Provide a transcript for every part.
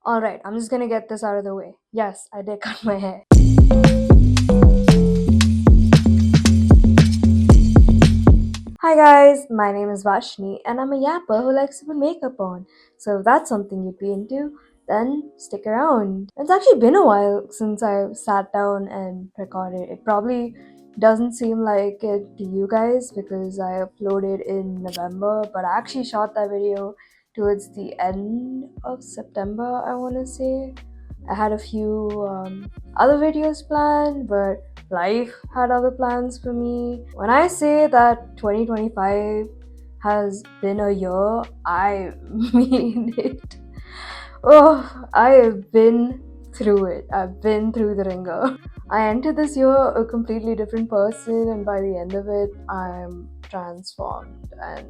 Alright, I'm just gonna get this out of the way. Yes, I did cut my hair. Hi guys, my name is Vashni and I'm a yapper who likes to put makeup on. So if that's something you'd be into, then stick around. It's actually been a while since I sat down and recorded. It probably doesn't seem like it to you guys because I uploaded in November, but I actually shot that video towards the end of September, I want to say. I had a few other videos planned, but life had other plans for me. When I say that 2025 has been a year, I mean it. Oh, I have been through it. I've been through the ringer. I entered this year a completely different person, and by the end of it, I'm transformed. And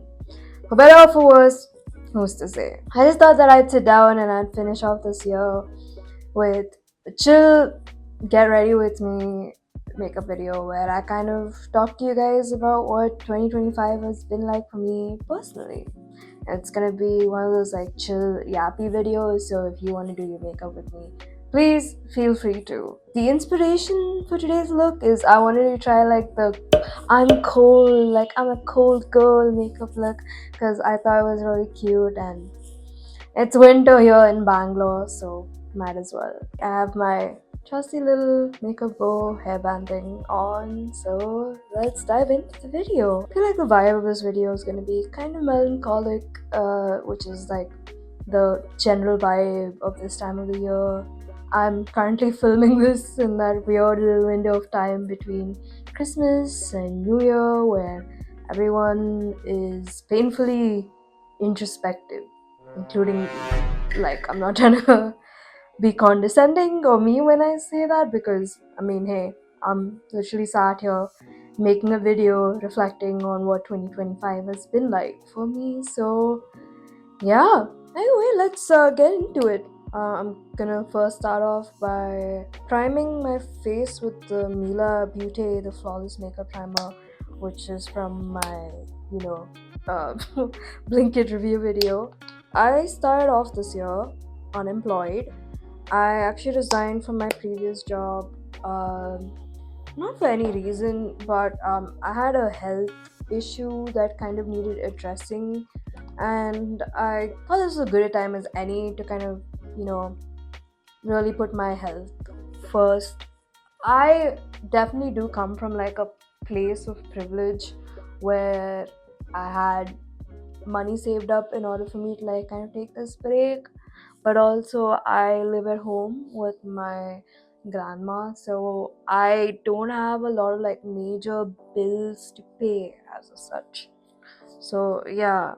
for better or for worse, who's to say? I just thought that I'd sit down and I'd finish off this year with a chill, get ready with me makeup video where I kind of talk to you guys about what 2025 has been like for me personally. It's gonna be one of those like chill yappy videos, so if you want to do your makeup with me, please feel free to. The inspiration for today's look is I wanted to try like the I'm cold, like I'm a cold girl makeup look because I thought it was really cute, and it's winter here in Bangalore, so might as well. I have my trusty little makeup bow hairband thing on, so let's dive into the video. I feel like the vibe of this video is gonna be kind of melancholic, which is like the general vibe of this time of the year. I'm currently filming this in that weird little window of time between Christmas and New Year where everyone is painfully introspective, including me. Like, I'm not trying to be condescending or me when I say that because, I mean, hey, I'm literally sat here making a video reflecting on what 2025 has been like for me. So, yeah. Anyway, let's get into it. I'm gonna first start off by priming my face with the Mila Beaute, the Flawless Makeup Primer, which is from my, uh, Blinkit review video. I started off this year unemployed. I actually resigned from my previous job, not for any reason, but I had a health issue that kind of needed addressing, and I thought this was as good a time as any to kind of, really put my health first. I definitely do come from like a place of privilege where I had money saved up in order for me to like kind of take this break, but also I live at home with my grandma, so I don't have a lot of like major bills to pay as such. So yeah,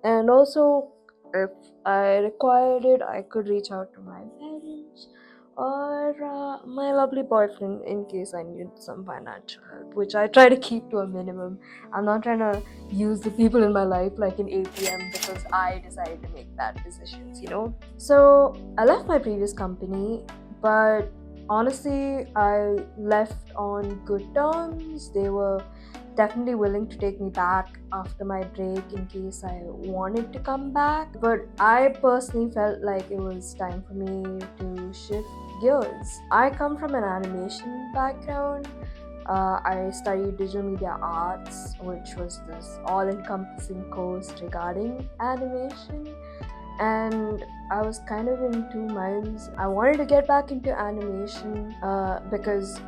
and also if I required it, I could reach out to my parents or my lovely boyfriend in case I needed some financial help, which I try to keep to a minimum. I'm not trying to use the people in my life like an ATM because I decided to make bad decisions, So I left my previous company, but honestly, I left on good terms. They were definitely willing to take me back after my break in case I wanted to come back. But I personally felt like it was time for me to shift gears. I come from an animation background. I studied digital media arts, which was this all encompassing course regarding animation. And I was kind of in two minds. I wanted to get back into animation because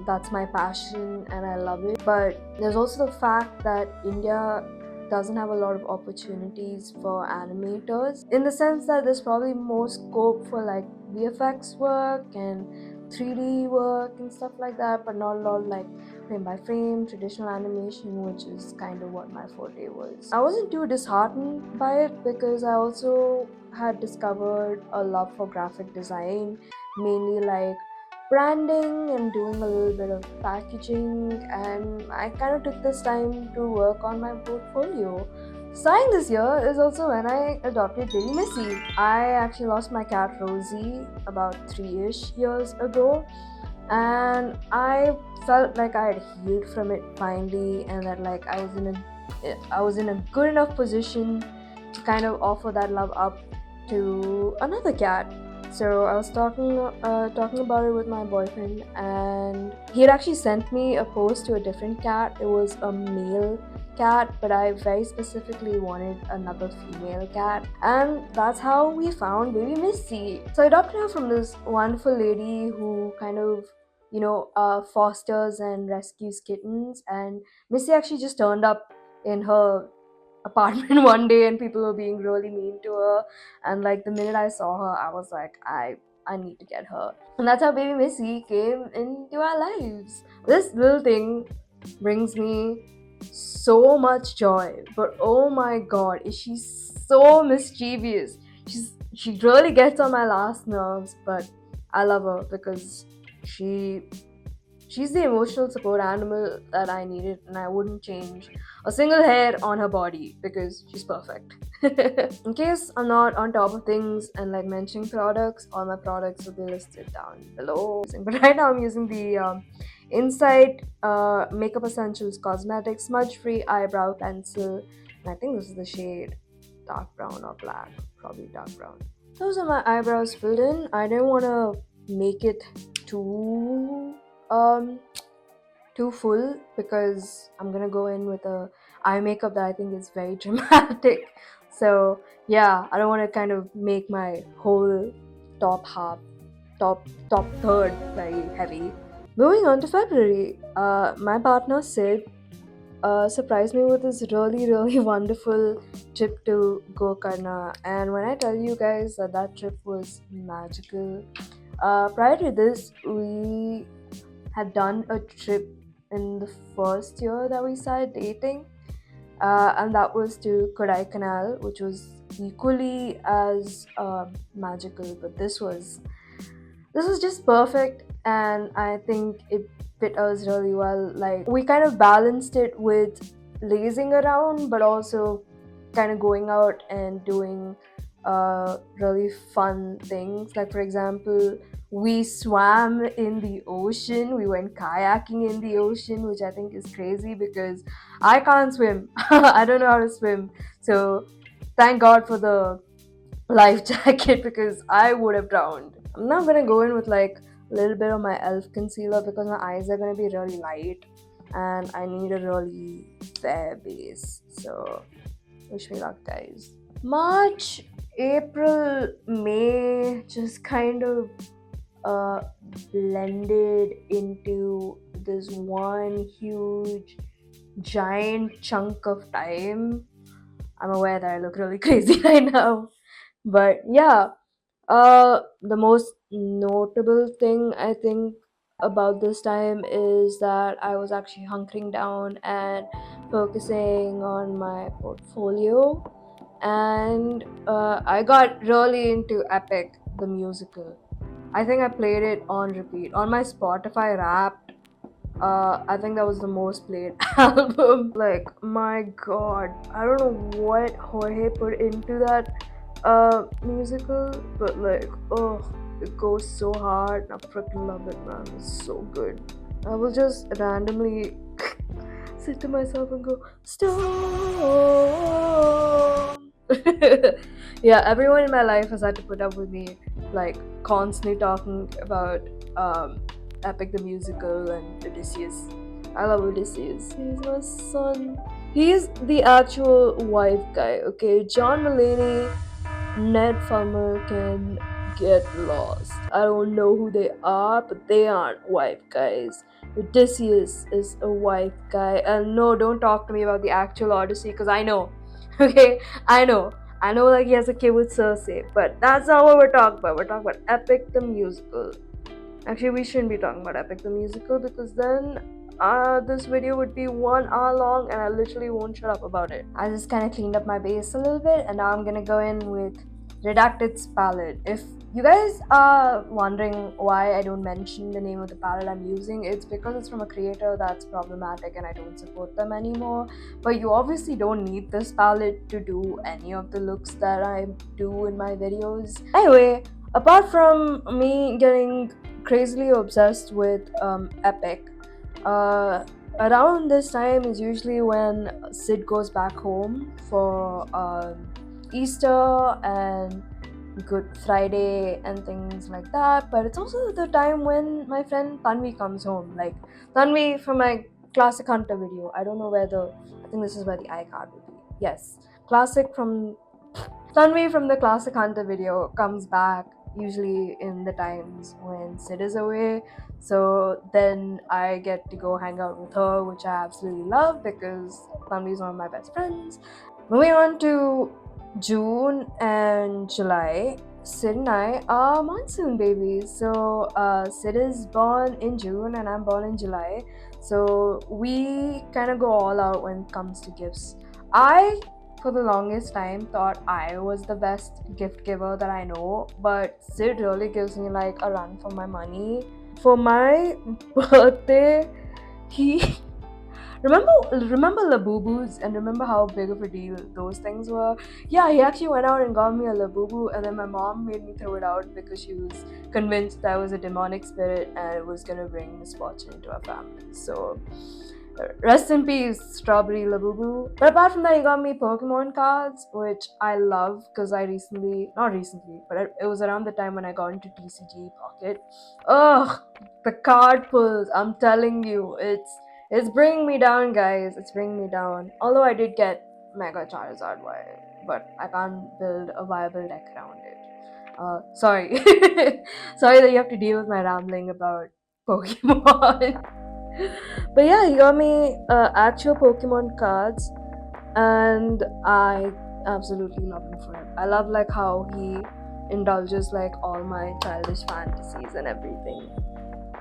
that's my passion and I love it. But there's also the fact that India doesn't have a lot of opportunities for animators, in the sense that there's probably more scope for like VFX work and 3D work and stuff like that, but not a lot of like frame by frame traditional animation, which is kind of what my forte was. I wasn't too disheartened by it because I also had discovered a love for graphic design, mainly like branding and doing a little bit of packaging, and I kind of took this time to work on my portfolio. Starting this year is also when I adopted Baby Missy. I actually lost my cat Rosie about 3-ish years ago, and I felt like I had healed from it finally, and that like I was in a good enough position to kind of offer that love up to another cat. So I was talking about it with my boyfriend, and he had actually sent me a post to a different cat. It was a male cat, but I very specifically wanted another female cat, and that's how we found baby Missy. So I adopted her from this wonderful lady who kind of fosters and rescues kittens, and Missy actually just turned up in her apartment one day, and people were being really mean to her, and like the minute I saw her, I was like, I need to get her. And that's how baby Missy came into our lives. This little thing brings me so much joy, but oh my god, is she so mischievous. She really gets on my last nerves, but I love her because she's the emotional support animal that I needed, and I wouldn't change a single hair on her body because she's perfect. In case I'm not on top of things and like mentioning products, all my products will be listed down below. But right now I'm using the Insight Makeup Essentials Cosmetic Smudge Free Eyebrow Pencil, and I think this is the shade dark brown or black, probably dark brown. Those are my eyebrows filled in. I didn't want to make it too too full because I'm gonna go in with a eye makeup that I think is very dramatic. So yeah, I don't want to kind of make my whole top half, top third very heavy. Moving on to February, my partner Sid surprised me with this really wonderful trip to Gokarna, and when I tell you guys that that trip was magical. Prior to this, we had done a trip in the first year that we started dating, and that was to Kodaikanal, which was equally as magical. But this was just perfect, and I think it fit us really well. Like, we kind of balanced it with lazing around, but also kind of going out and doing really fun things. Like, for example, we swam in the ocean, we went kayaking in the ocean, which I think is crazy because I can't swim. I don't know how to swim. So thank God for the life jacket because I would have drowned. I'm not gonna go in with like a little bit of my elf concealer because my eyes are gonna be really light and I need a really fair base. So wish me luck, guys. March, April, May just kind of uh, blended into this one huge giant chunk of time. I'm aware that I look really crazy right now, but yeah, the most notable thing I think about this time is that I was actually hunkering down and focusing on my portfolio, and I got really into Epic the musical. I think I played it on repeat on my Spotify Wrapped. I think that was the most played album. Like, my god, I don't know what Jorge put into that musical, but like, oh, it goes so hard. I freaking love it, man. It's so good. I will just randomly sit to myself and go, stop. Yeah, everyone in my life has had to put up with me, like, constantly talking about Epic the musical and Odysseus. I love Odysseus. He's my son. He's the actual wife guy, okay? John Mulaney, Ned Farmer can get lost. I don't know who they are, but they aren't wife guys. Odysseus is a wife guy. And no, don't talk to me about the actual Odyssey because I know. Okay? I know. I know, like, he has a kid with Cersei, but that's not what we're talking about. We're talking about Epic the musical. Actually, we shouldn't be talking about Epic the musical because then this video would be 1 hour long and I literally won't shut up about it. I just kind of cleaned up my base a little bit and now I'm gonna go in with Redacted's palette. If you guys are wondering why I don't mention the name of the palette I'm using, it's because it's from a creator that's problematic and I don't support them anymore. But you obviously don't need this palette to do any of the looks that I do in my videos. Anyway, apart from me getting crazily obsessed with Epic, around this time is usually when Sid goes back home for Easter and Good Friday and things like that. But it's also the time when my friend Tanvi comes home. Like Tanvi from my Classic Hunter video. I don't know whether, I think this is where the iCard would be. Yes, Classic from Tanvi from the Classic Hunter video comes back usually in the times when Sid is away. So then I get to go hang out with her, which I absolutely love because Tanvi is one of my best friends. Moving on to June and July, Sid and I are monsoon babies. So Sid is born in June and I'm born in July. So we kind of go all out when it comes to gifts. I, for the longest time, thought I was the best gift giver that I know, but Sid really gives me like a run for my money. For my birthday, he remember Labubus and remember how big of a deal those things were. Yeah, he actually went out and got me a Labubu, and then my mom made me throw it out because she was convinced that I was a demonic spirit and it was gonna bring misfortune into our family. So rest in peace, Strawberry Labubu. But apart from that, he got me Pokemon cards, which I love because not recently, but it was around the time when I got into TCG Pocket. Ugh, the card pulls, I'm telling you, it's bringing me down, guys. It's bringing me down. Although I did get Mega Charizard Wild, but I can't build a viable deck around it. Sorry. Sorry that you have to deal with my rambling about Pokemon. But yeah, he got me actual Pokemon cards, and I absolutely love him for it. I love like how he indulges like all my childish fantasies and everything.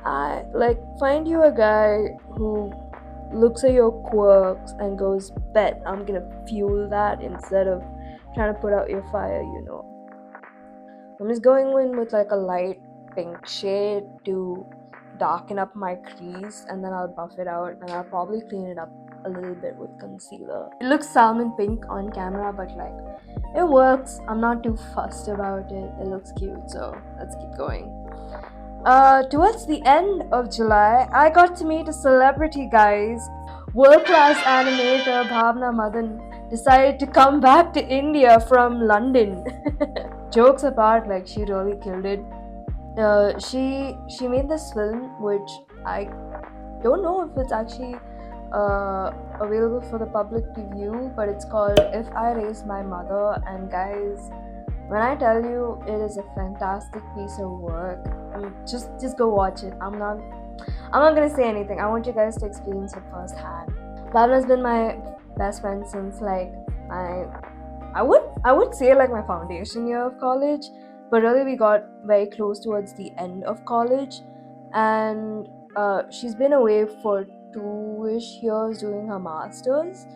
I like find you a guy who looks at your quirks and goes, bet I'm gonna fuel that instead of trying to put out your fire, you know. I'm just going in with like a light pink shade to darken up my crease, and then I'll buff it out and I'll probably clean it up a little bit with concealer. It looks salmon pink on camera, but like it works. I'm not too fussed about it. It looks cute, so let's keep going. Towards the end of July, I got to meet a celebrity, guys. World-class animator Bhavna Madan decided to come back to India from London. Jokes apart, like she really killed it. She made this film, which I don't know if it's actually available for the public to view, but it's called If I Raised My Mother. And guys, when I tell you it is a fantastic piece of work, just go watch it. I'm not gonna say anything. I want you guys to experience it firsthand. Bhavna's been my best friend since like I would say like my foundation year of college, but really we got very close towards the end of college, and she's been away for 2-ish years doing her masters,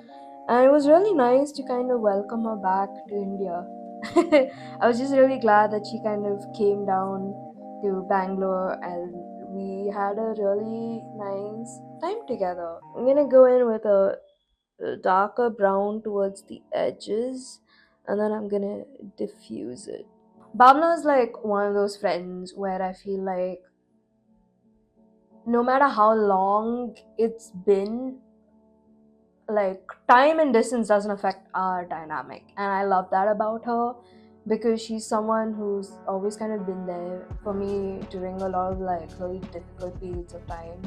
and it was really nice to kind of welcome her back to India. I was just really glad that she kind of came down to Bangalore and we had a really nice time together. I'm gonna go in with a darker brown towards the edges, and then I'm gonna diffuse it. Bhavna is like one of those friends where I feel like no matter how long it's been, like time and distance doesn't affect our dynamic, and I love that about her because she's someone who's always kind of been there for me during a lot of like really difficult periods of time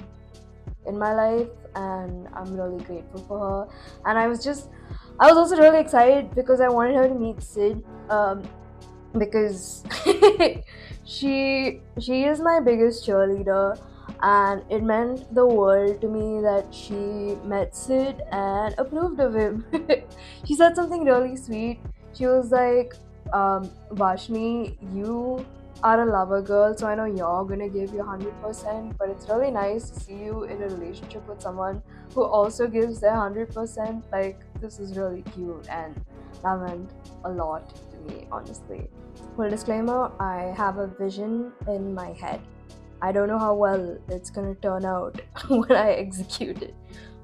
in my life, and I'm really grateful for her. And I was also really excited because I wanted her to meet Sid, because she is my biggest cheerleader, and it meant the world to me that she met Sid and approved of him. She said something really sweet. She was like, Vashni, you are a lover girl, so I know you're gonna give your 100%, but it's really nice to see you in a relationship with someone who also gives their 100%. Like, this is really cute, and that meant a lot to me, honestly. Full disclaimer, I have a vision in my head. I don't know how well it's gonna turn out when I execute it,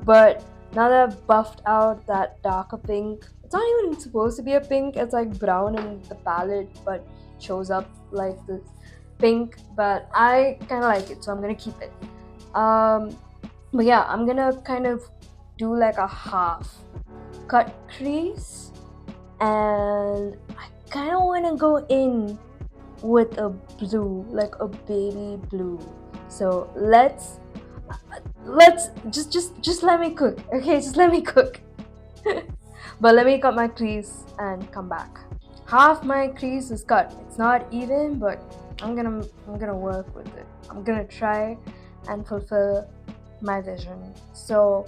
but now that I've buffed out that darker pink, it's not even supposed to be a pink, it's like brown in the palette, but shows up like this pink, but I kind of like it, so I'm gonna keep it. But yeah, I'm gonna kind of do like a half cut crease, and I kind of want to go in with a blue, like a baby blue. So let's just let me cook, okay? Just let me cook. But let me cut my crease and come back. Half my crease is cut. It's not even, but I'm gonna work with it. I'm gonna try and fulfill my vision. So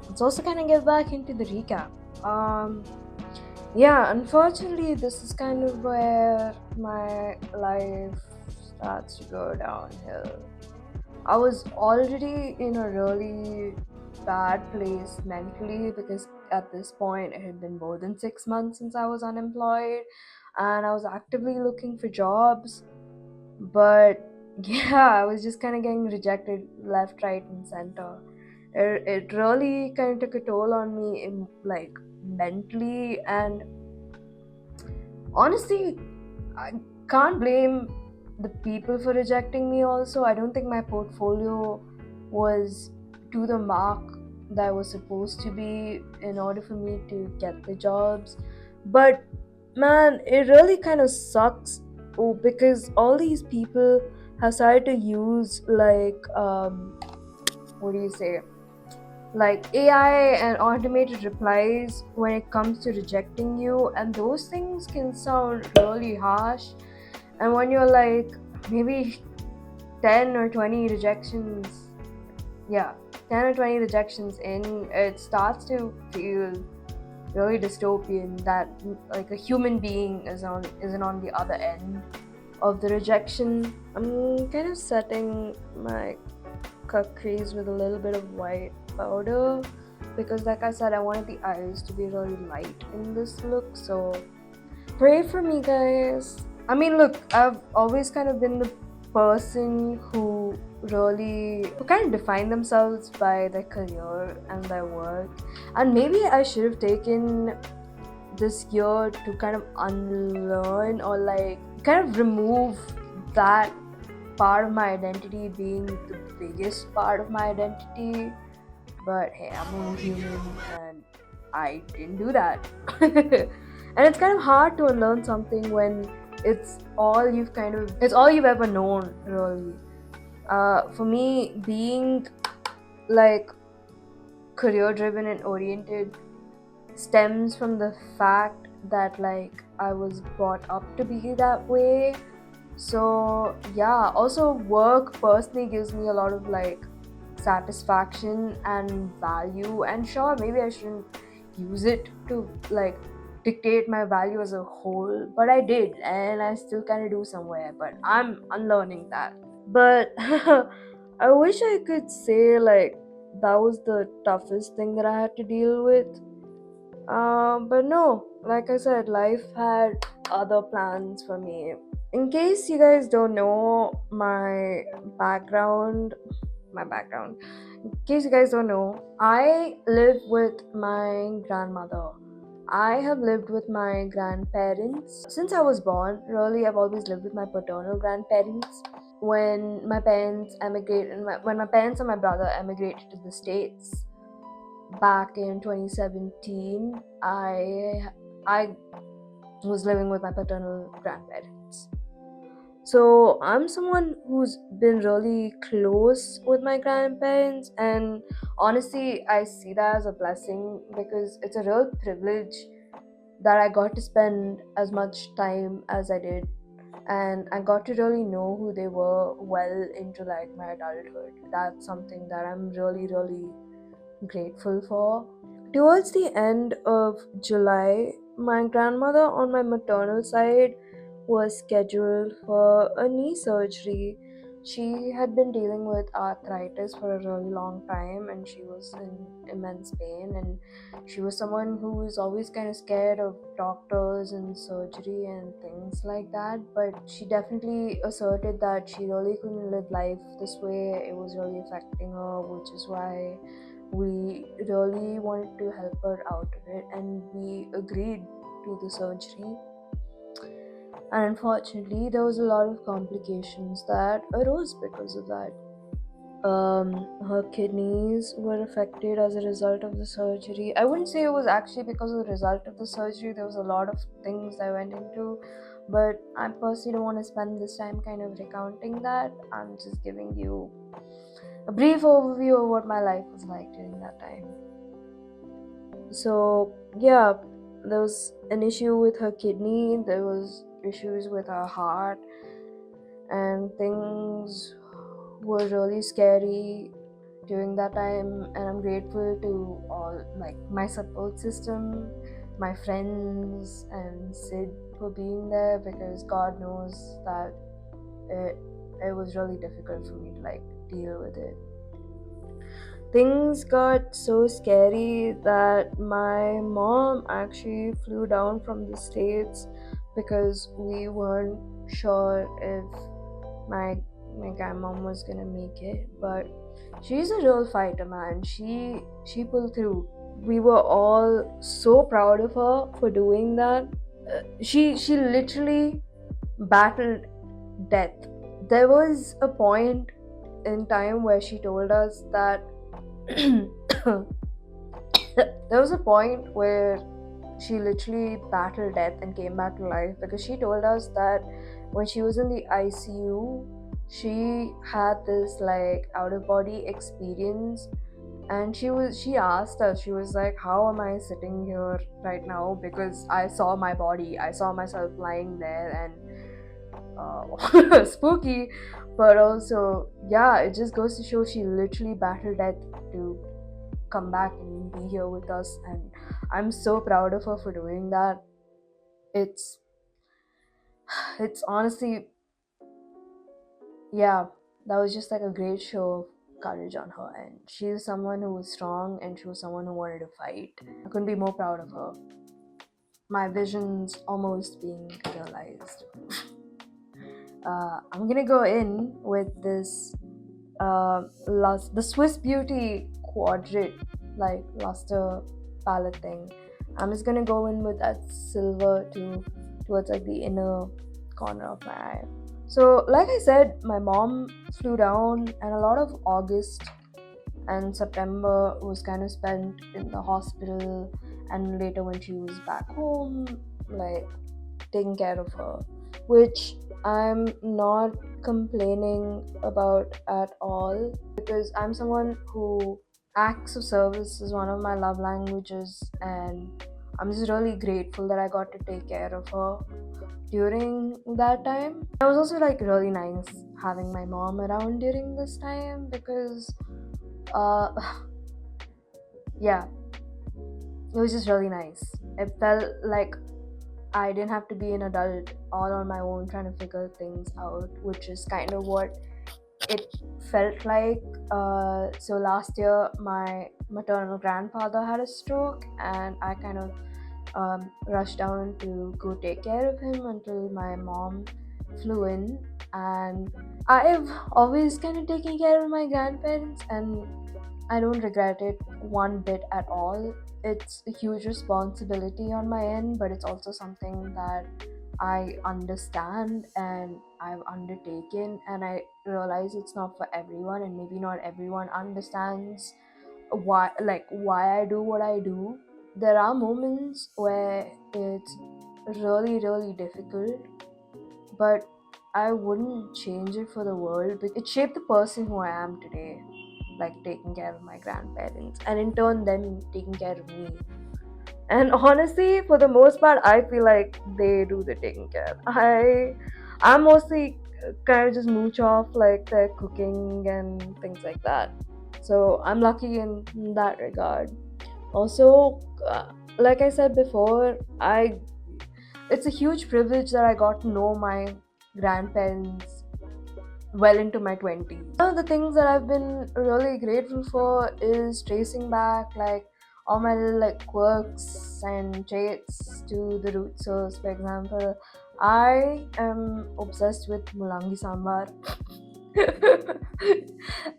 let's also kind of get back into the recap. Yeah, unfortunately, this is kind of where my life starts to go downhill. I was already in a really bad place mentally because at this point it had been more than 6 months since I was unemployed and I was actively looking for jobs. But yeah, I was just kind of getting rejected left, right, and center. It really kind of took a toll on me in like mentally, and honestly, I can't blame the people for rejecting me also. I don't think my portfolio was to the mark that I was supposed to be in order for me to get the jobs. But man, it really kind of sucks. Oh, because all these people have started to use like what do you say? Like AI and automated replies when it comes to rejecting you, and those things can sound really harsh. And when you're like maybe 10 or 20 rejections, yeah, 10 or 20 rejections in, it starts to feel really dystopian that like a human being isn't on the other end of the rejection. I'm kind of setting my cut crease with a little bit of white powder because like I said, I wanted the eyes to be really light in this look. So pray for me, guys. I mean, look, I've always kind of been the person who kind of define themselves by their career and their work, and maybe I should have taken this year to kind of unlearn or like kind of remove that part of my identity being the biggest part of my identity. But hey, I'm only human and I didn't do that. And it's kind of hard to unlearn something when it's all you've ever known, really. For me, being like career driven and oriented stems from the fact that like I was brought up to be that way. So yeah, also work personally gives me a lot of like satisfaction and value, and sure, maybe I shouldn't use it to like dictate my value as a whole, but I did, and I still kind of do somewhere, but I'm unlearning that. But I wish I could say like that was the toughest thing that I had to deal with. But no, like I said, life had other plans for me. In case you guys don't know my background, in case you guys don't know, I live with my grandmother. I have lived with my grandparents since I was born. Really, I've always lived with my paternal grandparents. When my parents and my brother emigrated to the States back in 2017, I was living with my paternal grandparents. So I'm someone who's been really close with my grandparents, and honestly, I see that as a blessing because it's a real privilege that I got to spend as much time as I did, and I got to really know who they were well into like my adulthood. That's something that I'm really, really grateful for. Towards the end of July, my grandmother on my maternal side was scheduled for a knee surgery. She had been dealing with arthritis for a really long time and she was in immense pain, and she was someone who was always kind of scared of doctors and surgery and things like that. But she definitely asserted that she really couldn't live life this way. It was really affecting her, which is why we really wanted to help her out of it and we agreed to the surgery. And unfortunately, there was a lot of complications that arose because of that. Her kidneys were affected as a result of the surgery. I wouldn't say it was actually because of the result of the surgery. There was a lot of things I went into, but I personally don't want to spend this time kind of recounting that. I'm just giving you a brief overview of what my life was like during that time. So yeah, there was an issue with her kidney, there was issues with her heart, and things were really scary during that time. And I'm grateful to all, like, my support system, my friends and Sid for being there, because God knows that it was really difficult for me to like deal with it. Things got so scary that my mom actually flew down from the States because we weren't sure if my grandmom was gonna make it. But she's a real fighter, man. She pulled through. We were all so proud of her for doing that. She literally battled death. There was a point in time where she told us that there was a point where she literally battled death and came back to life, because she told us that when she was in the ICU, she had this like out of body experience. And she asked us, she was like, how am I sitting here right now, because I saw my body, I saw myself lying there. And spooky, but also, yeah, it just goes to show she literally battled death to come back and be here with us. And I'm so proud of her for doing that. it's it's honestly, yeah, that was just like a great show of courage on her end. She's someone who was strong, and she was someone who wanted to fight. I couldn't be more proud of her. My visions almost being realized. I'm gonna go in with this the Swiss Beauty quadrant, like Lustre palette thing. I'm just gonna go in with that silver towards like the inner corner of my eye. So like I said, my mom flew down, and a lot of August and September was kind of spent in the hospital, and later when she was back home, like taking care of her, which I'm not complaining about at all, because I'm someone who acts of service is one of my love languages. And I'm just really grateful that I got to take care of her during that time. It was also like really nice having my mom around during this time, because uh yeah, it was just really nice. It felt like I didn't have to be an adult all on my own trying to figure things out, which is kind of what it felt like. So last year, my maternal grandfather had a stroke, and I kind of rushed down to go take care of him until my mom flew in. And I've always kind of taken care of my grandparents, and I don't regret it one bit at all. It's a huge responsibility on my end, but it's also something that I understand and I've undertaken, and I realize it's not for everyone, and maybe not everyone understands why I do what I do. There are moments where it's really, really difficult, but I wouldn't change it for the world. It shaped the person who I am today, like taking care of my grandparents, and in turn them taking care of me. And honestly, for the most part, I feel like they do the taking care. I'm mostly kind of just mooch off like their cooking and things like that. So I'm lucky in that regard. Also, like I said before, I it's a huge privilege that I got to know my grandparents well into my 20s. One of the things that I've been really grateful for is tracing back like all my little like quirks and traits to the root source. For example, I am obsessed with Mulangi Sambar.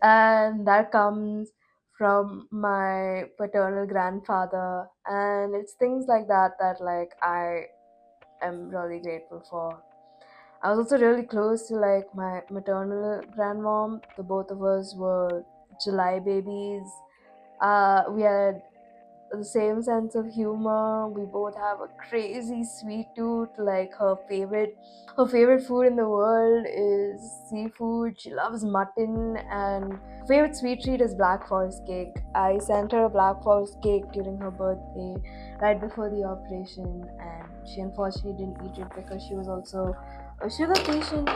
And that comes from my paternal grandfather, and it's things like that that like I am really grateful for. I was also really close to like my maternal grandmom. The both of us were July babies. We had the same sense of humor. We both have a crazy sweet tooth. Like her favorite food in the world is seafood. She loves mutton, and her favorite sweet treat is black forest cake. I sent her a black forest cake during her birthday, right before the operation, and she unfortunately didn't eat it because she was also a sugar patient.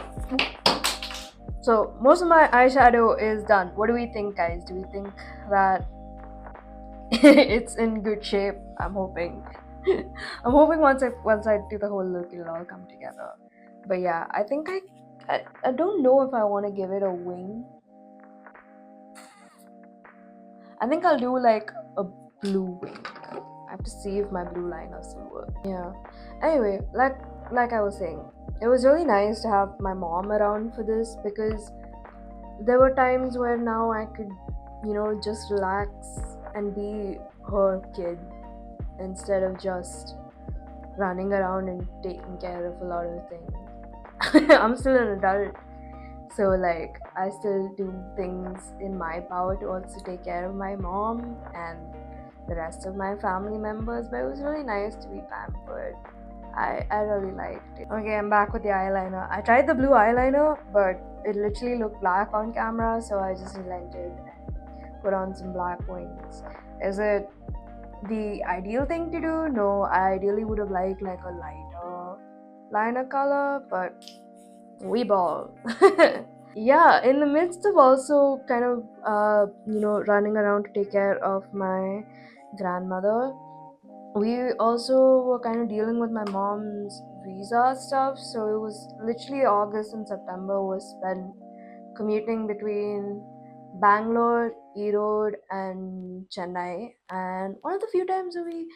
So most of my eyeshadow is done. What do we think, guys? Do we think that it's in good shape? I'm hoping. I'm hoping once I do the whole look, it'll all come together. But yeah, I think I don't know if I want to give it a wing. I think I'll do like a blue wing. I have to see if my blue liner still works. Yeah. Anyway, like I was saying, it was really nice to have my mom around for this because there were times where now I could, just relax and be her kid instead of just running around and taking care of a lot of things. I'm still an adult, so like I still do things in my power to also take care of my mom and the rest of my family members, but it was really nice to be pampered. I really liked it. Okay, I'm back with the eyeliner. I tried the blue eyeliner, but it literally looked black on camera, so I just relented and put on some black wings. Is it the ideal thing to do? No, I ideally would have liked like a lighter liner color, but we ball. Yeah, in the midst of also kind of running around to take care of my grandmother, we also were kind of dealing with my mom's visa stuff. So it was literally August and September was spent commuting between Bangalore, Erode, and Chennai. And one of the few times that we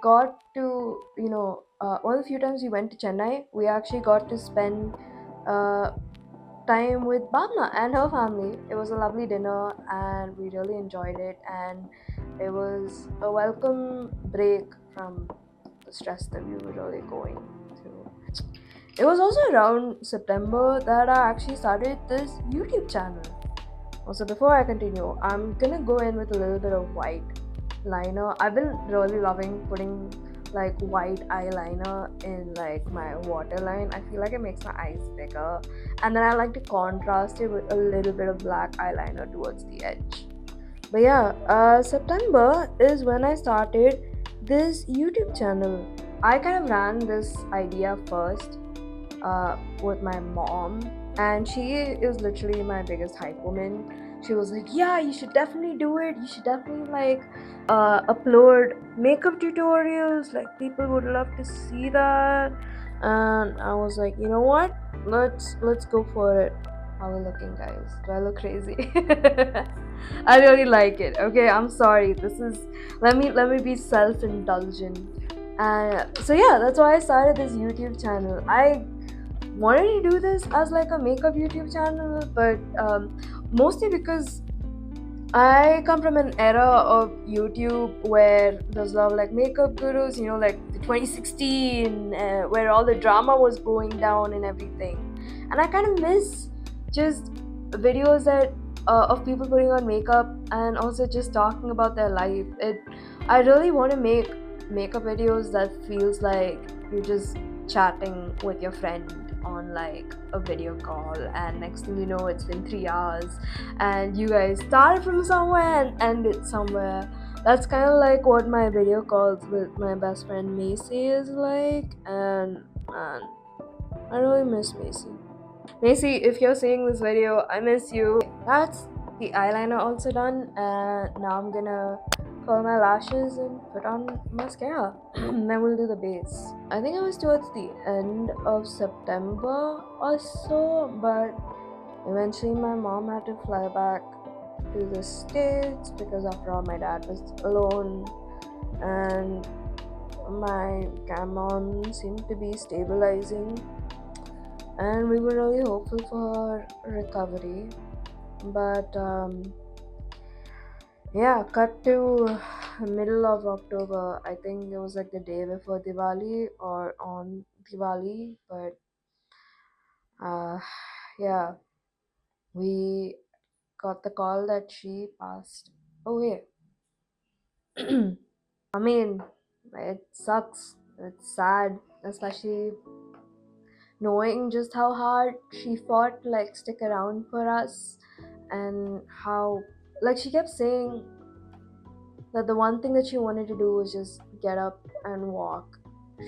got to, one of the few times we went to Chennai, we actually got to spend uh, time with Bhavna and her family. It was a lovely dinner and we really enjoyed it, and it was a welcome break from the stress that we were really going through. It was also around September that I actually started this YouTube channel. Also, before I continue, I'm gonna go in with a little bit of white liner. I've been really loving putting like white eyeliner in like my waterline. I feel like it makes my eyes bigger, and then I like to contrast it with a little bit of black eyeliner towards the edge. But yeah, September is when I started this YouTube channel. I kind of ran this idea first with my mom, and she is literally my biggest hype woman. She was like, yeah, you should definitely do it. You should definitely upload makeup tutorials. Like, people would love to see that. And I was like, you know what, let's go for it. How are we looking, guys? Do I look crazy? I really like it. Okay, I'm sorry. Let me be self-indulgent. And so yeah, that's why I started this YouTube channel. I wanted to do this as like a makeup YouTube channel, but mostly because I come from an era of YouTube where there's a lot of like makeup gurus, like the 2016, where all the drama was going down and everything. And I kind of miss just videos that of people putting on makeup and also just talking about their life. I really want to make makeup videos that feels like you're just chatting with your friend on like a video call, and next thing you know, it's been 3 hours and you guys started from somewhere and ended somewhere. That's kind of like what my video calls with my best friend Macy is like, and man, I really miss Macy. Macy, if you're seeing this video, I miss you. That's the eyeliner also done, and now I'm gonna curl my lashes and put on mascara. Then we'll do the base. I think it was towards the end of September or so, but eventually my mom had to fly back to the States because after all my dad was alone, and my Camo seemed to be stabilizing, and we were really hopeful for her recovery. But yeah, cut to middle of October. I think it was like the day before Diwali or on Diwali, but Uh, yeah, we got the call that she passed away. I mean, it sucks. It's sad, especially knowing just how hard she fought to like stick around for us, and how like she kept saying that the one thing that she wanted to do was just get up and walk.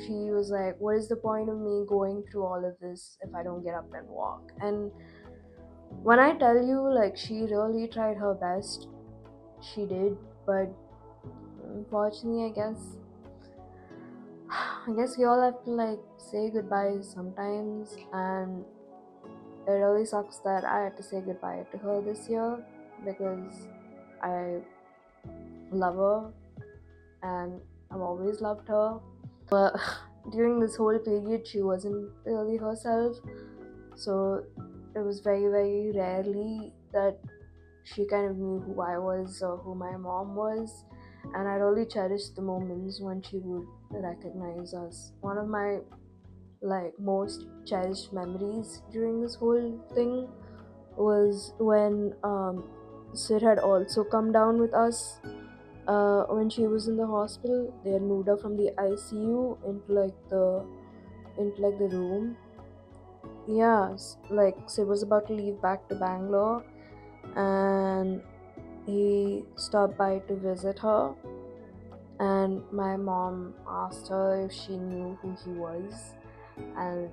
She was like, what is the point of me going through all of this if I don't get up and walk? And when I tell you, like, she really tried her best, she did, but unfortunately, I guess we all have to like say goodbye sometimes, and it really sucks that I had to say goodbye to her this year because I love her and I've always loved her. But during this whole period, she wasn't really herself, so it was very, very rarely that she kind of knew who I was or who my mom was, and I really cherished the moments when she would recognize us. One of my like most cherished memories during this whole thing was when Sid had also come down with us when she was in the hospital. They had moved her from the ICU into like the room. Yeah, like Sid was about to leave back to Bangalore, and he stopped by to visit her, and my mom asked her if she knew who he was, and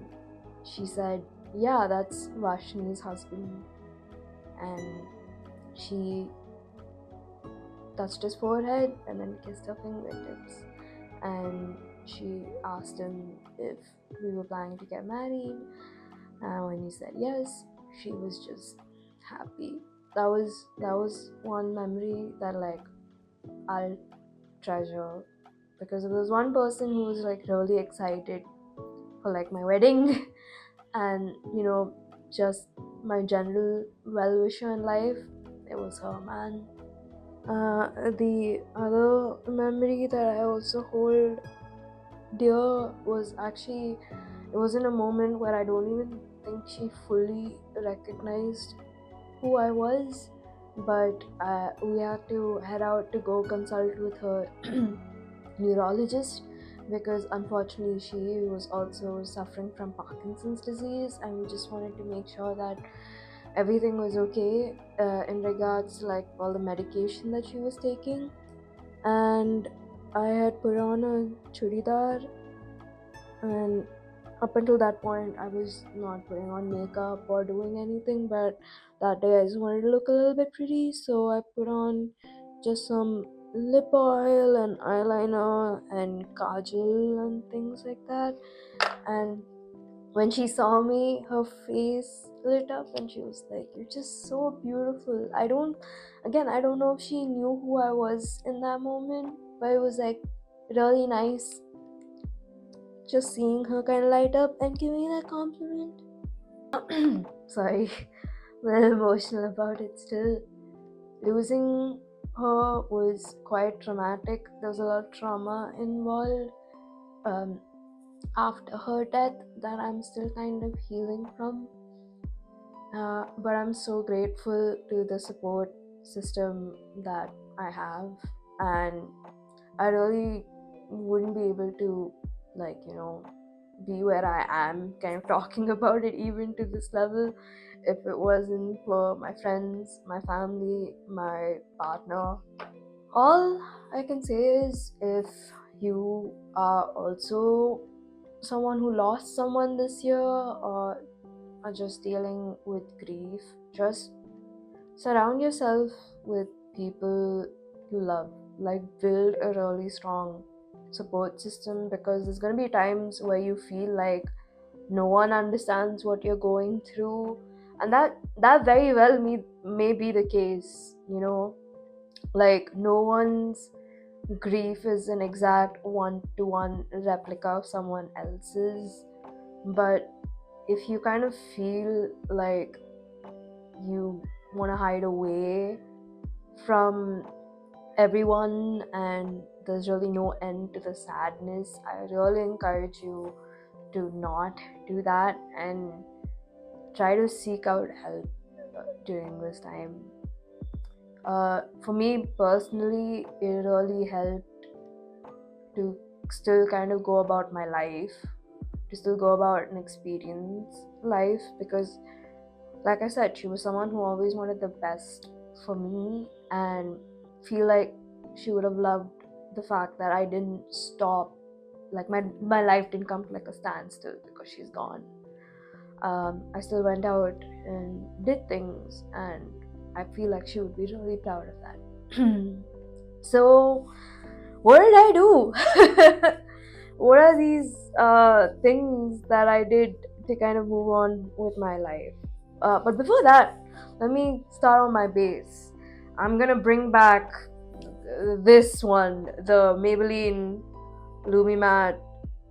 she said, yeah, that's Vashni's husband. And she touched his forehead and then kissed her fingertips, and she asked him if we were planning to get married, and when he said yes, she was just happy. That was one memory that like I'll treasure, because there was one person who was like really excited for like my wedding and just my general well-wisher in life. It was her, man. The other memory that I also hold dear was actually, it was in a moment where I don't even think she fully recognized who I was, but we had to head out to go consult with her neurologist, because unfortunately she was also suffering from Parkinson's disease, and we just wanted to make sure that everything was okay in regards to like all the medication that she was taking. And I had put on a churidar, and up until that point I was not putting on makeup or doing anything, but that day I just wanted to look a little bit pretty, so I put on just some lip oil and eyeliner and kajal and things like that. And when she saw me, her face lit up and she was like, you're just so beautiful. I don't know if she knew who I was in that moment, but it was like really nice just seeing her kind of light up and give me that compliment. Sorry, I'm a little emotional about it still. Losing her was quite traumatic. There was a lot of trauma involved after her death that I'm still kind of healing from. But I'm so grateful to the support system that I have, and I really wouldn't be able to, like, be where I am, kind of talking about it even to this level, if it wasn't for my friends, my family, my partner. All I can say is, if you are also someone who lost someone this year or are just dealing with grief, just surround yourself with people you love. Like, build a really strong support system, because there's going to be times where you feel like no one understands what you're going through, and that very well may be the case. Like, no one's grief is an exact one-to-one replica of someone else's, but if you kind of feel like you want to hide away from everyone and there's really no end to the sadness, I really encourage you to not do that, and try to seek out help during this time. For me personally, it really helped to still kind of go about my life, to still go about and experience life, because like I said, she was someone who always wanted the best for me, and feel like she would have loved the fact that I didn't stop, like my life didn't come to like a standstill because she's gone. I still went out and did things, and I feel like she would be really proud of that. So what did I do? What are these things that I did to kind of move on with my life? But before that, let me start on my base. I'm gonna bring back this one, the Maybelline Lumi-Matte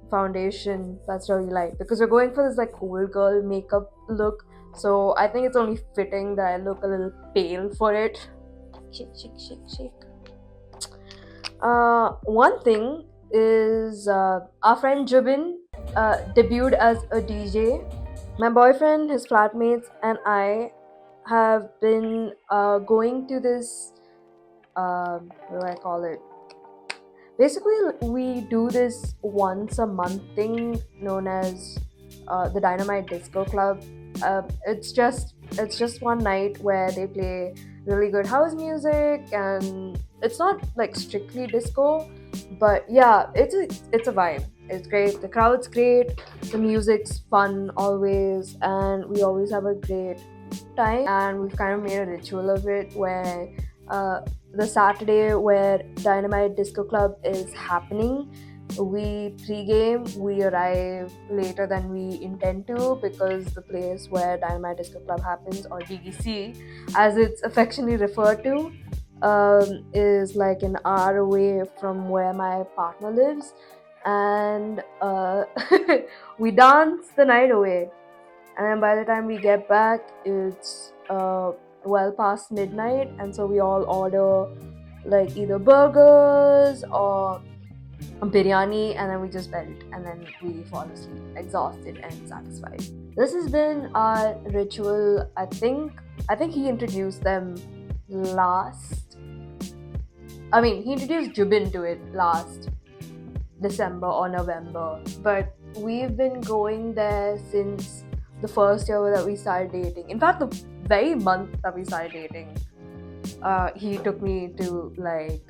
foundation that's really light, because we're going for this like cool girl makeup look. So I think it's only fitting that I look a little pale for it. Shake, shake, shake, shake. One thing is our friend Jubin debuted as a DJ. My boyfriend, his flatmates, and I have been going to this, what do I call it? Basically, we do this once a month thing known as the Dynamite Disco Club. It's just one night where they play really good house music, and it's not like strictly disco, but yeah, it's a vibe. It's great. The crowd's great. The music's fun always, and we always have a great time. And we've kind of made a ritual of it where the Saturday where Dynamite Disco Club is happening, we pre-game, we arrive later than we intend to, because the place where Dynamite Disco Club happens, or DDC as it's affectionately referred to, is like an hour away from where my partner lives, and we dance the night away, and then by the time we get back, it's well past midnight, and so we all order like either burgers or biryani, and then we just bed, and then we fall asleep exhausted and satisfied. This has been our ritual. I think he introduced them last he introduced Jubin to it last December or November, but we've been going there since the first year that we started dating. In fact, the very month that we started dating, he took me to like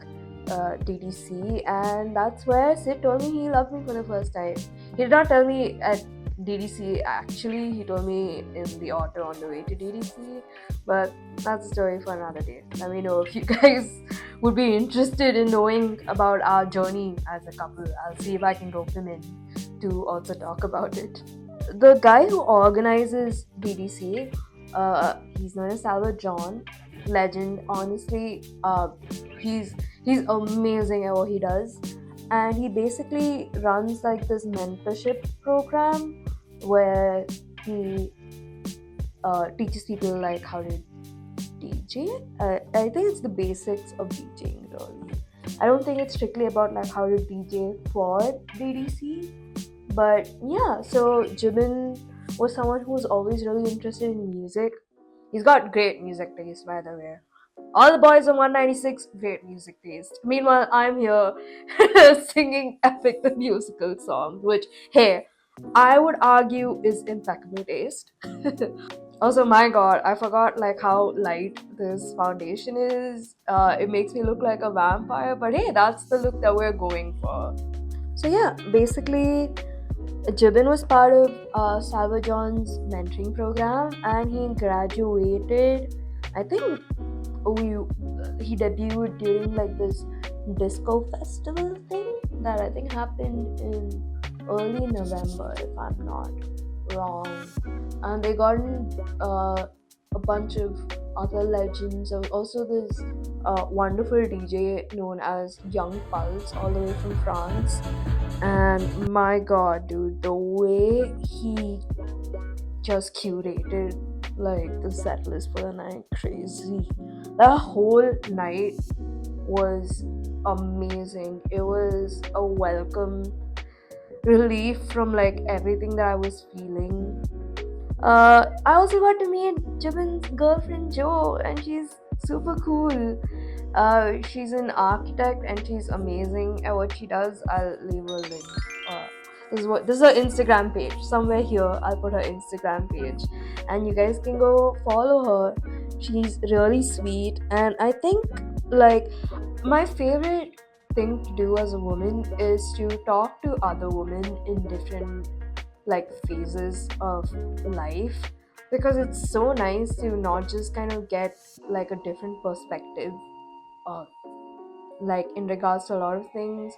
DDC, and that's where Sid told me he loved me for the first time. He did not tell me at DDC actually, he told me in the auto on the way to DDC, but that's a story for another day. Let me know if you guys would be interested in knowing about our journey as a couple. I'll see if I can rope him in to also talk about it. The guy who organizes DDC, he's known as Salvador John, legend. Honestly, he's amazing at what he does, and he basically runs like this mentorship program where he teaches people like how to DJ. I think it's the basics of DJing, really. I don't think it's strictly about like how to DJ for DDC, but yeah. So Jimin was someone who was always really interested in music. He's got great music taste, by the way. All the boys on 196, great music taste. Meanwhile, I'm here singing Epic the Musical song, which, hey, I would argue is impeccable taste. Also, my god, I forgot like how light this foundation is. It makes me look like a vampire, but hey, that's the look that we're going for. So yeah, basically, Jibin was part of Salva John's mentoring program, and he graduated. I think he debuted during like this disco festival thing that I think happened in early November, if I'm not wrong. And they got in a bunch of other legends. There was also this wonderful DJ known as Young Pulse, all the way from France. And my god, dude, the way he just curated like the set list for the night, crazy. That whole night was amazing. It was a welcome relief from like everything that I was feeling. I also got to meet Jibin's girlfriend Jo, and she's super cool. She's an architect and she's amazing at what she does. I'll leave her link. Uh, this is her Instagram page. Somewhere here, I'll put her Instagram page, and you guys can go follow her. She's really sweet, and I think like my favorite thing to do as a woman is to talk to other women in different like phases of life, because it's so nice to not just kind of get like a different perspective uh, like in regards to a lot of things.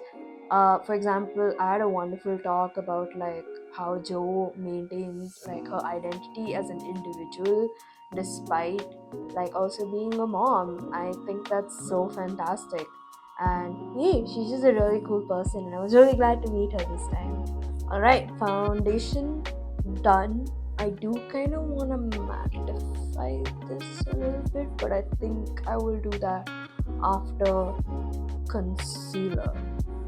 For example, I had a wonderful talk about like how Joe maintains like her identity as an individual despite like also being a mom. I think that's so fantastic. And hey, she's just a really cool person, and I was really glad to meet her this time. Alright, foundation done. I do kind of want to mattify this a little bit, but I think I will do that after concealer.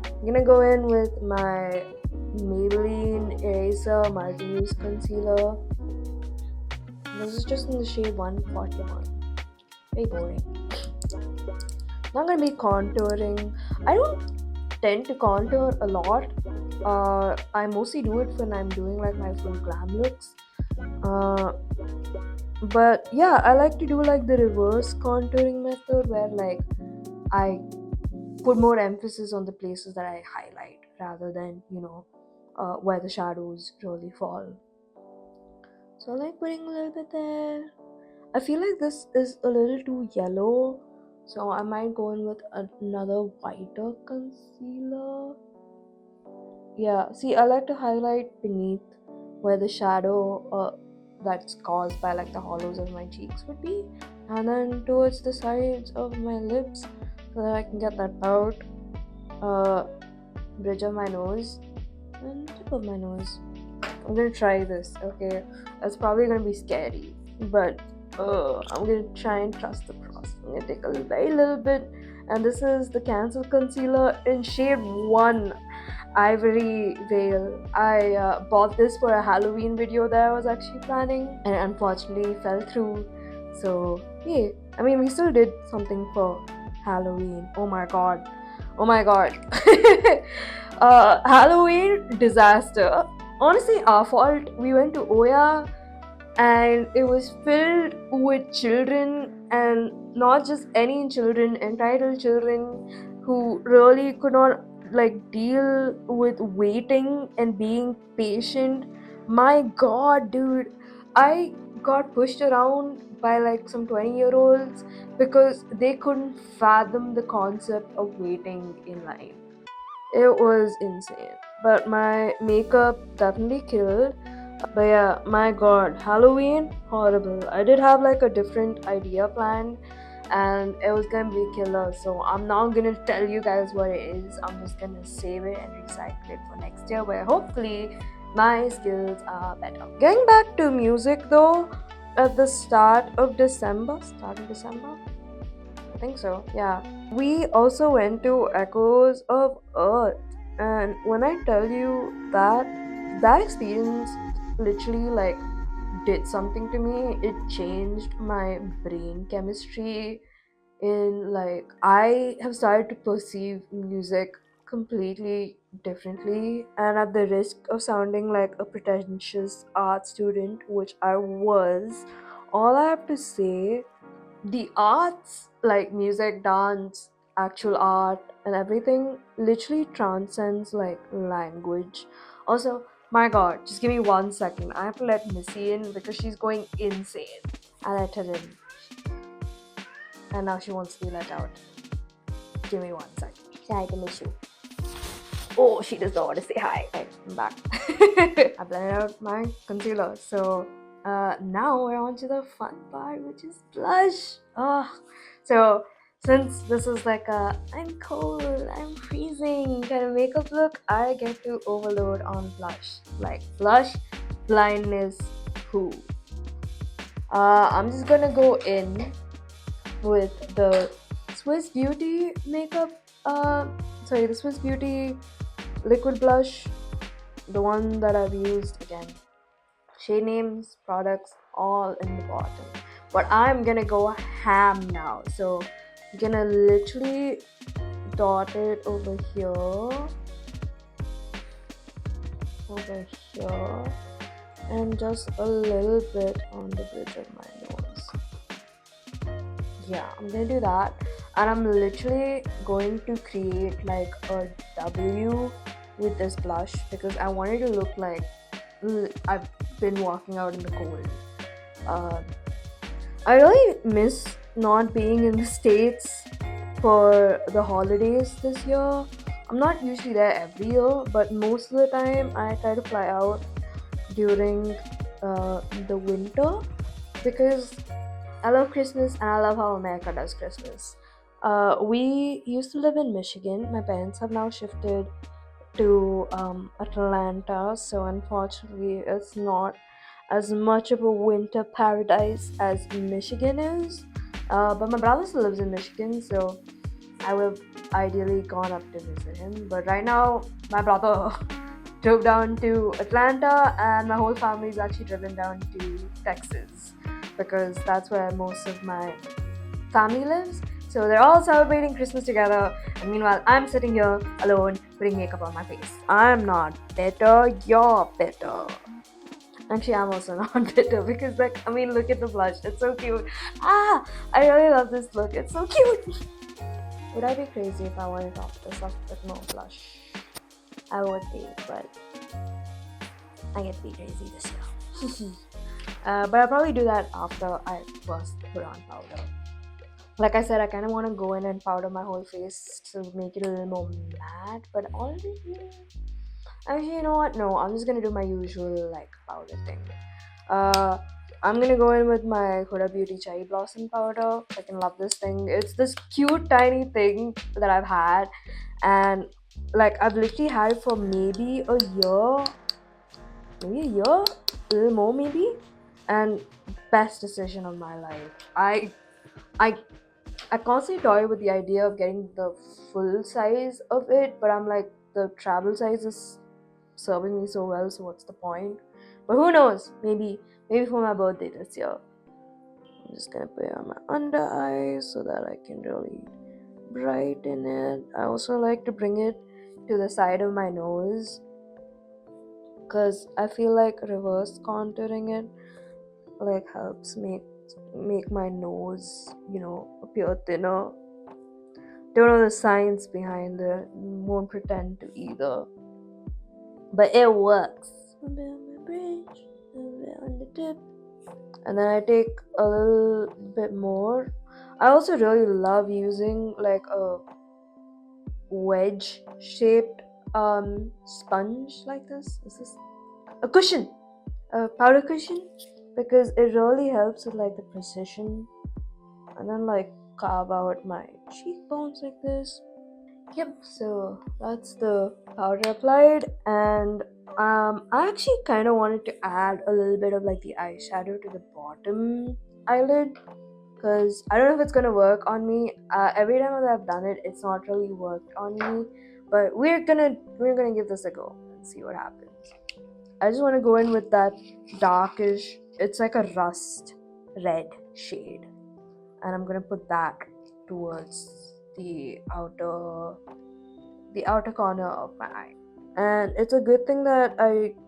I'm gonna go in with my Maybelline Eraser Multi-Use Concealer. This is just in the shade 141. Very boring. Now I'm gonna be contouring. I don't tend to contour a lot. I mostly do it when I'm doing like my full glam looks. Uh, but yeah, I like to do like the reverse contouring method where like I put more emphasis on the places that I highlight rather than, where the shadows really fall. So I like putting a little bit there. I feel like this is a little too yellow, so I might go in with another whiter concealer. Yeah, see, I like to highlight beneath where the shadow that's caused by like the hollows of my cheeks would be, and then towards the sides of my lips so that I can get that out. Bridge of my nose and tip of my nose. I'm gonna try this, okay? It's probably gonna be scary, but I'm gonna try and trust the process. I'm gonna take a very little bit, and this is the Cancel Concealer in shade 1, Ivory Veil. I bought this for a Halloween video that I was actually planning, and unfortunately fell through. So, yeah, I mean, we still did something for Halloween. Oh my god. Oh my god. Halloween disaster. Honestly, our fault. We went to Oya and it was filled with children, and not just any children, entitled children who really could not like deal with waiting and being patient. My god, dude, I got pushed around by like some 20-year-olds because they couldn't fathom the concept of waiting in line. It was insane. But my makeup definitely killed. But yeah, my god, Halloween, horrible. I did have like a different idea planned and it was gonna be killer. So I'm not gonna tell you guys what it is. I'm just gonna save it and recycle it for next year where hopefully my skills are better. Getting back to music though, at the start of December, I think so, yeah. We also went to Echoes of Earth, and when I tell you that experience literally like did something to me, it changed my brain chemistry. In like, I have started to perceive music completely differently, and at the risk of sounding like a pretentious art student, which I was, all I have to say, the arts like music, dance, actual art and everything literally transcends like language. Also, my god, just give me 1 second, I have to let Missy in because she's going insane. I let her in and now she wants to be let out. Give me 1 second. She had an issue. Oh, she does not want to say hi. Okay, I'm back. I blended out my concealer. So now we're on to the fun part, which is blush. So since this is like a I'm cold, I'm freezing kind of makeup look, I get to overload on blush. Like blush blindness who. I'm just gonna go in with the Swiss Beauty makeup. The Swiss Beauty liquid blush, the one that I've used again. shade names, products, all in the bottom. But I'm gonna go ham now. So I'm gonna literally dot it over here, and just a little bit on the bridge of my nose. Yeah, I'm gonna do that. And I'm literally going to create like a W with this blush because I want it to look like I've been walking out in the cold. I really miss not being in the States for the holidays this year. I'm not usually there every year, but most of the time I try to fly out during the winter because I love Christmas and I love how America does Christmas. We used to live in Michigan. My parents have now shifted to Atlanta, so unfortunately, it's not as much of a winter paradise as Michigan is. But my brother still lives in Michigan, so I would have ideally gone up to visit him. But right now, my brother drove down to Atlanta, and my whole family is actually driven down to Texas because that's where most of my family lives. So they're all celebrating Christmas together, and meanwhile, I'm sitting here alone putting makeup on my face. I'm not bitter, you're bitter. Actually, I'm also not bitter because, like, I mean, look at the blush, it's so cute. I really love this look, it's so cute. Would I be crazy if I wanted to top this off with more blush? I would be, but I get to be crazy this year. But I'll probably do that after I first put on powder. Like I said, I kind of want to go in and powder my whole face to make it a little more matte, but already, actually, you know what? No, I'm just gonna do my usual like powder thing. I'm gonna go in with my Huda Beauty Cherry Blossom powder. I can love this thing. It's this cute tiny thing that I've had, and like I've literally had it for maybe a year, a little more maybe, and best decision of my life. I constantly toy with the idea of getting the full size of it, but I'm like, the travel size is serving me so well, so what's the point? But who knows? Maybe for my birthday this year. I'm just gonna put it on my under eyes so that I can really brighten it. I also like to bring it to the side of my nose because I feel like reverse contouring it like helps make my nose, appear thinner. Don't know the science behind it, won't pretend to either, but it works. A bit on my bridge, a bit on the tip, and then I take a little bit more. I also really love using like a wedge shaped sponge like this. Is this a cushion? A powder cushion, because it really helps with like the precision, and then like carve out my cheekbones like this. Yep, so that's the powder applied, and I actually kind of wanted to add a little bit of like the eyeshadow to the bottom eyelid because I don't know if it's gonna work on me. Every time that I've done it, it's not really worked on me, but we're gonna give this a go and see what happens. I just want to go in with that darkish, it's like a rust red shade, and I'm gonna put that towards the outer corner of my eye. And it's a good thing that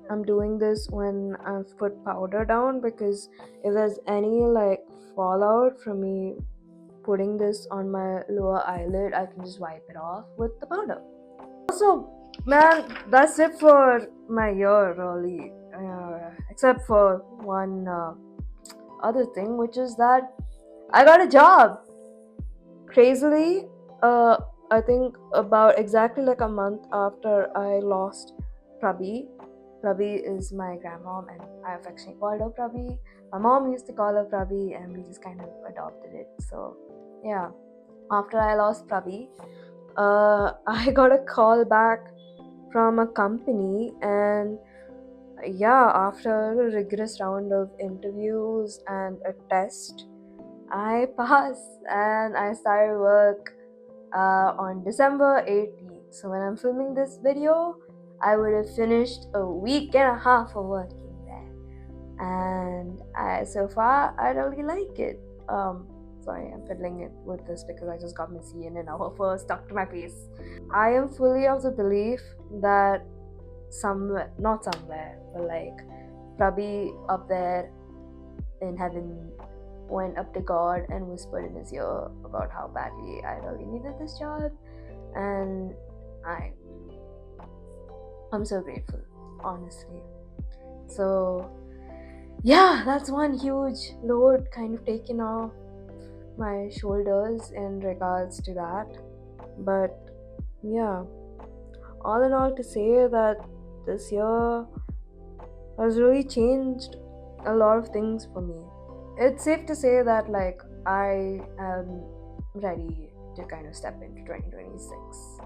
I'm doing this when I've put powder down, because if there's any like fallout from me putting this on my lower eyelid, I can just wipe it off with the powder. Also, man, that's it for my year really, except for one other thing, which is that I got a job. Crazily, I think about exactly like a month after I lost Prabhi. Prabhi is my grandmom, and I affectionately called her Prabhi. My mom used to call her Prabhi, and we just kind of adopted it. So, yeah. After I lost Prabhi, I got a call back from a company, and yeah, after a rigorous round of interviews and a test, I passed and I started work on December 18th. So when I'm filming this video, I would have finished a week and a half of working there. and so far I really like it. Sorry, I'm fiddling it with this because I just got my CNN offer stuck to my face. I am fully of the belief that somewhere, not somewhere, but like probably up there in heaven, went up to God and whispered in his ear about how badly I really needed this job, and I I'm so grateful, honestly. So yeah, that's one huge load kind of taken off my shoulders in regards to that. But yeah, all in all, to say that this year has really changed a lot of things for me. It's safe to say that like I am ready to kind of step into 2026.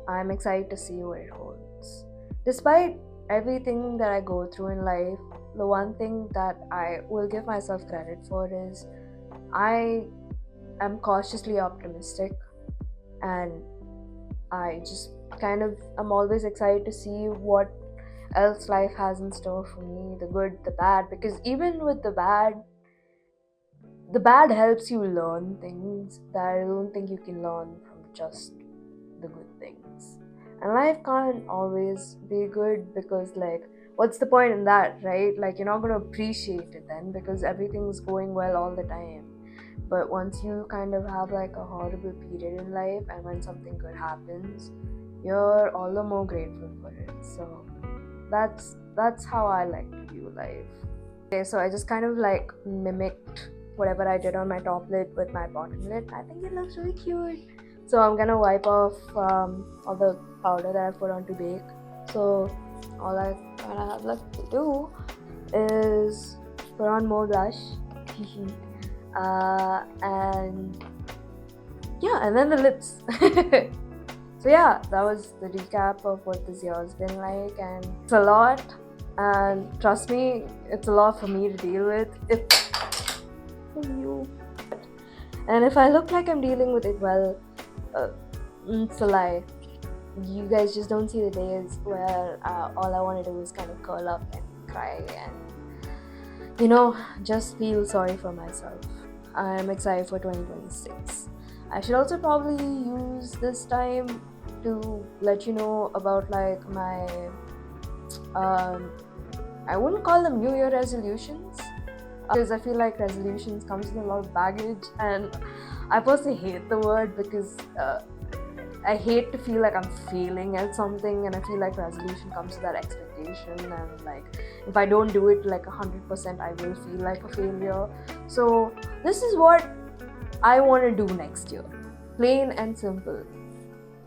I'm excited to see what it holds. Despite everything that I go through in life, the one thing that I will give myself credit for is I am cautiously optimistic, and I just kind of am always excited to see what else life has in store for me, the good, the bad, because even with the bad helps you learn things that I don't think you can learn from just the good things. And life can't always be good because, like, what's the point in that, right? Like, you're not going to appreciate it then because everything's going well all the time. But once you kind of have like a horrible period in life, and when something good happens, you're all the more grateful for it. So that's how I like to view life. Okay, so I just kind of like mimicked whatever I did on my top lid with my bottom lid. I think it looks really cute. So I'm gonna wipe off all the powder that I put on to bake. So all I kind of have left to do is put on more blush. And yeah, and then the lips. So yeah, that was the recap of what this year has been like, and it's a lot, and trust me, it's a lot for me to deal with. And if I look like I'm dealing with it well, it's a lie. You guys just don't see the days where all I want to do is kind of curl up and cry and just feel sorry for myself. I'm excited for 2026. I should also probably use this time to let you know about like my I wouldn't call them New Year resolutions, because I feel like resolutions comes with a lot of baggage, and I personally hate the word because I hate to feel like I'm failing at something, and I feel like resolution comes with that expectation, and like if I don't do it like 100%, I will feel like a failure. So this is what I want to do next year, plain and simple.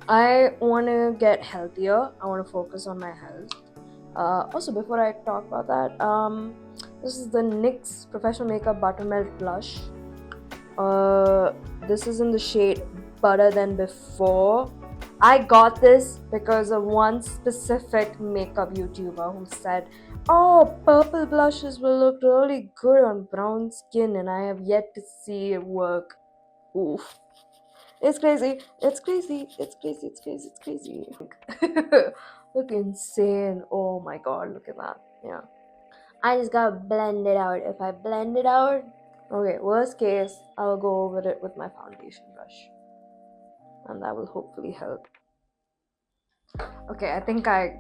I want to get healthier. I want to focus on my health. Also, before I talk about that, this is the NYX Professional Makeup Buttermelt Blush. This is in the shade Better Than Before. I got this because of one specific makeup YouTuber who said, "Oh, purple blushes will look really good on brown skin," and I have yet to see it work. Oof. It's crazy. It's crazy. It's crazy. It's crazy. It's crazy. Look insane. Oh my god, look at that. Yeah. I just gotta blend it out. If I blend it out, okay, worst case, I'll go over it with my foundation brush. And that will hopefully help. Okay, I think I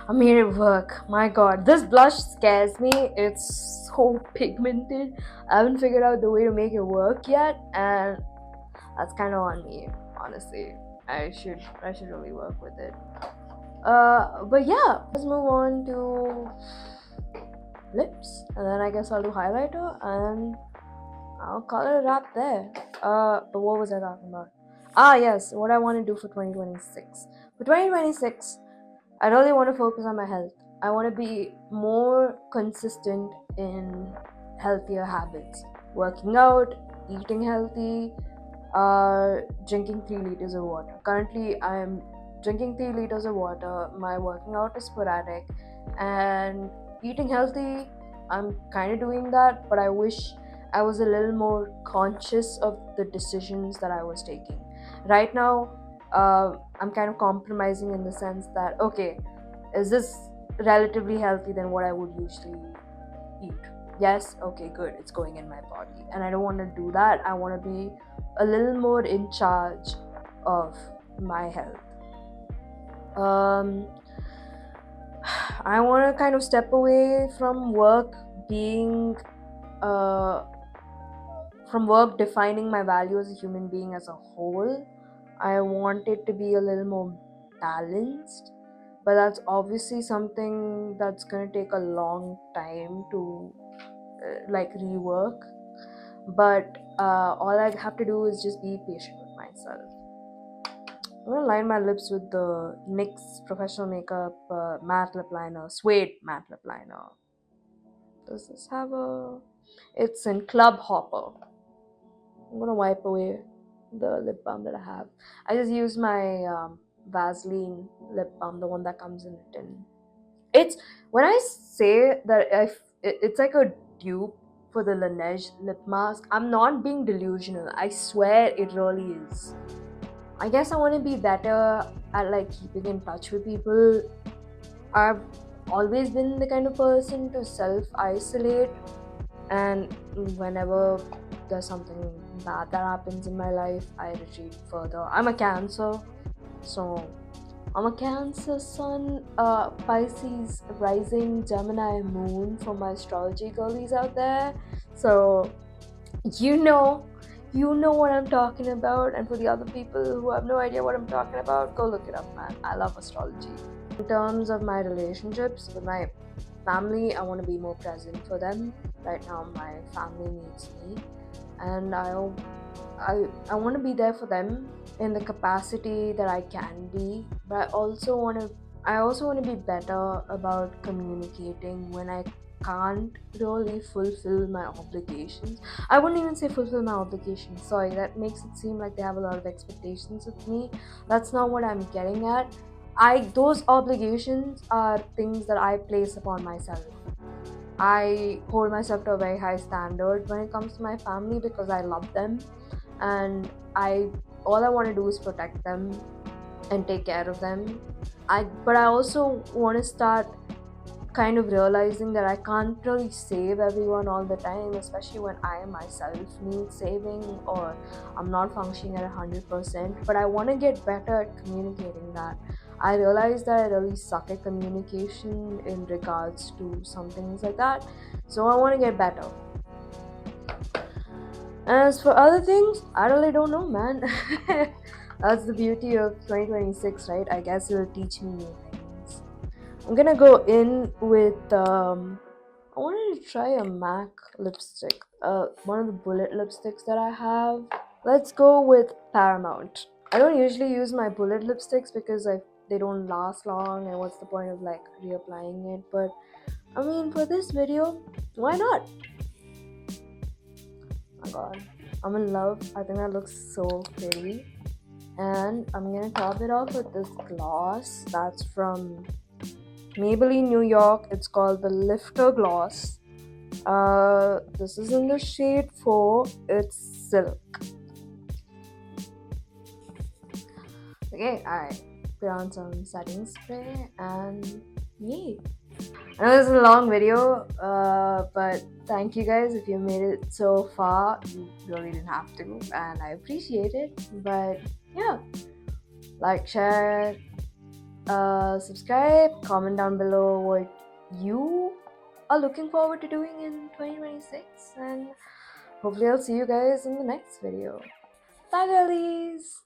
I made it work. My god, this blush scares me. It's so pigmented. I haven't figured out the way to make it work yet, and that's kind of on me, honestly. I should really work with it. But yeah, let's move on to lips, and then I guess I'll do highlighter, and I'll call it a wrap there. But what was I talking about? Yes, what I want to do for 2026. For 2026, I really want to focus on my health. I want to be more consistent in healthier habits, working out, eating healthy, drinking 3 liters of water. Currently, I am drinking 3 liters of water. My working out is sporadic, and eating healthy, I'm kind of doing that, but I wish I was a little more conscious of the decisions that I was taking. Right now, I'm kind of compromising in the sense that, okay, is this relatively healthy than what I would usually eat. Yes, okay, good, it's going in my body, and I don't want to do that. I want to be a little more in charge of my health. I want to kind of step away from work being from work defining my value as a human being as a whole. I want it to be a little more balanced, but that's obviously something that's going to take a long time to like rework. But all I have to do is just be patient with myself. I'm gonna line my lips with the NYX Professional Makeup matte lip liner, Suede matte lip liner. Does this have a? It's in Club Hopper. I'm gonna wipe away the lip balm that I have. I just used my Vaseline lip balm, the one that comes in a tin. It's when I say that it's like a dupe for the Laneige lip mask. I'm not being delusional. I swear it really is. I guess I want to be better at like keeping in touch with people. I've always been the kind of person to self-isolate, and whenever there's something bad that happens in my life, I retreat further. I'm a Cancer, so I'm a Cancer sun, Pisces rising, Gemini moon for my astrology girlies out there. So you know what I'm talking about. And for the other people who have no idea what I'm talking about, go look it up, man. I love astrology. In terms of my relationships with my family, I want to be more present for them. Right now my family needs me, and I want to be there for them in the capacity that I can be. But I also want to be better about communicating when I can't really fulfill my obligations. I wouldn't even say fulfill my obligations, sorry, that makes it seem like they have a lot of expectations of me. That's not what I'm getting at. Those obligations are things that I place upon myself. I hold myself to a very high standard when it comes to my family because I love them, and all I want to do is protect them and take care of them. But I also want to start kind of realizing that I can't really save everyone all the time, especially when I myself need saving or I'm not functioning at 100%. But I want to get better at communicating that. I realize that I really suck at communication in regards to some things like that, so I want to get better. As for other things, I really don't know, man. That's the beauty of 2026, right? I guess it'll teach me new things. I'm gonna go in with I wanted to try a MAC lipstick, one of the bullet lipsticks that I have. Let's go with Paramount. I don't usually use my bullet lipsticks because they don't last long, and what's the point of like reapplying it? But I mean, for this video, why not? Oh my god, I'm in love. I think that looks so pretty. And I'm gonna top it off with this gloss that's from Maybelline New York. It's called the Lifter Gloss. This is in the shade 4. It's Silk. Okay, I put on some setting spray and yay. I know this is a long video, but thank you guys if you made it so far. You really didn't have to, and I appreciate it. But yeah, like, share, subscribe, comment down below what you are looking forward to doing in 2026, and hopefully I'll see you guys in the next video. Bye girlies!